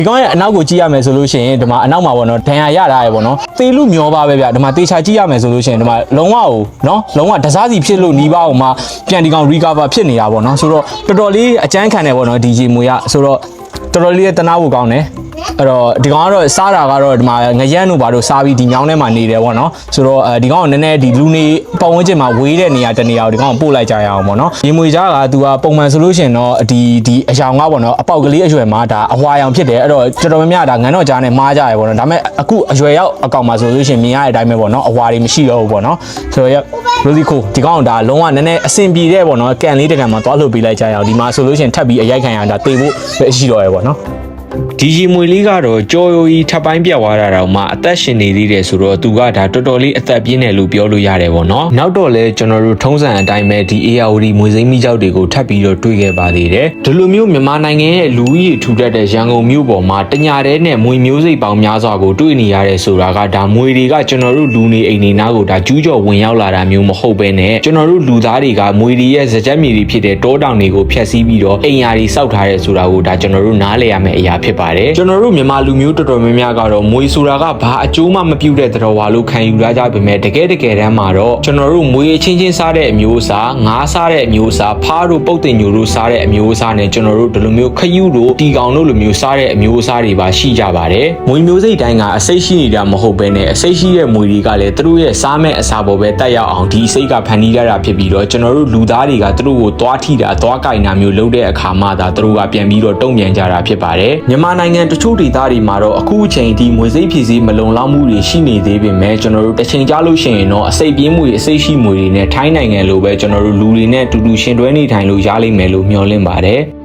ဒီကောင်ရဲ့အနောက်ကိုကြည့်ရမယ်ဆိုလို့ရှိရင်ဒီမှာအနောက်မှာပေါ့နော်ဒဏ်ရာရတာရယ်ပေါ့နော်သေလူမျောပါပဲဗျဒီမှာတေချာကြည့်ရမယ်ဆိုလို့ရှိရင်ဒီမှာလုံးဝကိုနော်လုံးဝတစားစီဖြစ်လို့နီးပါအောင်မှပြန်ဒီကောင် recover ဖြစ်နေတာပေါ့နော်ဆိုတော့တော်တော်လေးအကျန်းခံတယ်ပေါ့နော်ဒီရေမွေကဆိုတော့တော်တော်လေးတနာဖို့ကောင်းတယ်အဲ့တော့ဒီကောင်ကတော့စားတာကတော့ဒီမှာငရမ်းတို့ဘာလို့စားပြီးဒီညောင်းထဲမှာနေတယ်ပေါ့နော်ဆိုတော့ဒီကောင်ကနည်းနည်းဒီလူနေပတ်ဝန်းကျင်မှာဝေးတဲ့နေရာတနေရာကိုဒီကောင်ပို့လိုက်ကြရအောင်ပေါ့နော်ရေမွေကြားကသူကပုံမှန်ဆိုလို့ရှိရင်တော့ဒီအယောင်ကပေါ့နော်အပေါက်ကလေးအရွယ်မှာဒါအဟွာရောင်ဖြစ်တယ်အဲ့တော့တော်တော်များများဒါငန်းတော့ကြားနဲ့မားကြရပေါ့နော်ဒါပေမဲ့အခုအရွယ်ရောက်အကောင်မှာဆိုလို့ရှိရင်မြင်ရတဲ့အတိုင်းပဲပေါ့နော်အဟွာတွေမရှိတော့ဘူးပေါ့နော်ဆိုတော့ရိုစီခိုဒီကောင်ကဒါလုံးဝနည်းနည်းအဆင်ပြေတဲ့ပေါ့နော်ကန်လေးတကန်မှာသွားလှုပ်ပေးလိုက်ကြရအောင်ဒီမှာဆိုလို့ရှိရင်ထပ်ပြီးအရိုက်ခံရတာတေဖို့ပဲရှိတော့ရပေါ့နော်ဒီရီမွေလေးကတော့ကြော်ရိုကြီးထပ်ပိုင်းပြတ်သွားတာတော့မှအသက်ရှင်နေသေးတယ်ဆိုတော့သူကဒါတော်တော်လေးအသက်ပြင်းတယ်လို့ပြောလို့ရတယ်ပေါ့နော်နောက်တော့လဲကျွန်တော်တို့ထုံးစံအတိုင်းပဲဒီ ARD မွေစိမ်းမိကြောက်တွေကိုထပ်ပြီးတော့တွေ့ခဲ့ပါသေးတယ်ဒီလိုမျိုးမြန်မာနိုင်ငံရဲ့လူဦးရေထူထပ်တဲ့ရန်ကုန်မြို့ပေါ်မှာတညာတဲနဲ့မွေမျိုးစိတ်ပေါင်းများစွာကိုတွေ့နေရတဲ့ဆိုတာကဒါမွေတွေကကျွန်တော်တို့လူနေအိမ်နေနားကိုဒါကျူးကျော်ဝင်ရောက်လာတာမျိုးမဟုတ်ဘဲနဲ့ကျွန်တော်တို့လူသားတွေကမွေတွေရဲ့စကြက်မြေတွေဖြစ်တဲ့တောတောင်တွေကိုဖျက်ဆီးပြီးတော့အိမ်ယာတွေစောက်ထားတဲ့ဆိုတာကိုဒါကျွန်တော်တို့နားလည်ရမယ့်အရာဖြစ်ပါတယ်ကျွန်တော်တို့မြန်မာလူမျိုးတော်တော်များများကတော့မွေဆိုတာကဘာအကျိုးမှမပြုတဲ့တော်ဝါလို့ခံယူရကြပေမဲ့တကယ်တမ်းမှာတော့ကျွန်တော်တို့မွေအချင်းချင်းစားတဲ့အမျိုးအစားငါးစားတဲ့အမျိုးအစားဖားတို့ပုတ်တင်ညိုတို့စားတဲ့အမျိုးအစားနဲ့ကျွန်တော်တို့ဒီလိုမျိုးခယူတို့တီကောင်တို့လိုမျိုးစားတဲ့အမျိုးအစားတွေပါရှိကြပါတယ်မွေမျိုးစိတ်တိုင်းကအစိတ်ရှိနေတာမဟုတ်ဘဲနဲ့အစိတ်ရှိတဲ့မွေတွေကလည်းသူတို့ရဲ့စားမဲ့အစာပေါ်ပဲတက်ရောက်အောင်ဒီစိတ်ကဖန်တီးရတာဖြစ်ပြီးတော့ကျွန်တော်တို့လူသားတွေကသူတို့ကိုသွားထိတာသွားကင်တာမျိုးလုပ်တဲ့အခါမှသာသူတို့ကပြန်ပြီးတော့တုံ့ပြန်ကြတာဖြစ်ပါတယ်မြန်မာနိုင်ငံတချို့ဒေသတွေမှာတော့အခုအချိန်ဒီမွေစိတ်ဖြစ်စီမလုံလောက်မှုတွေရှိနေသေးပေမဲ့ကျွန်တော်တို့တစ်ချိန်ကြားလို့ရှိရင်တော့အစိတ်ပြင်းမှုတွေအစိတ်ရှိမှုတွေနဲ့ထိုင်းနိုင်ငံလိုပဲကျွန်တော်တို့လူတွေနဲ့တူတူရှင်တွဲနေထိုင်လို့ရလိမ့်မယ်လို့မျှော်လင့်ပါတယ်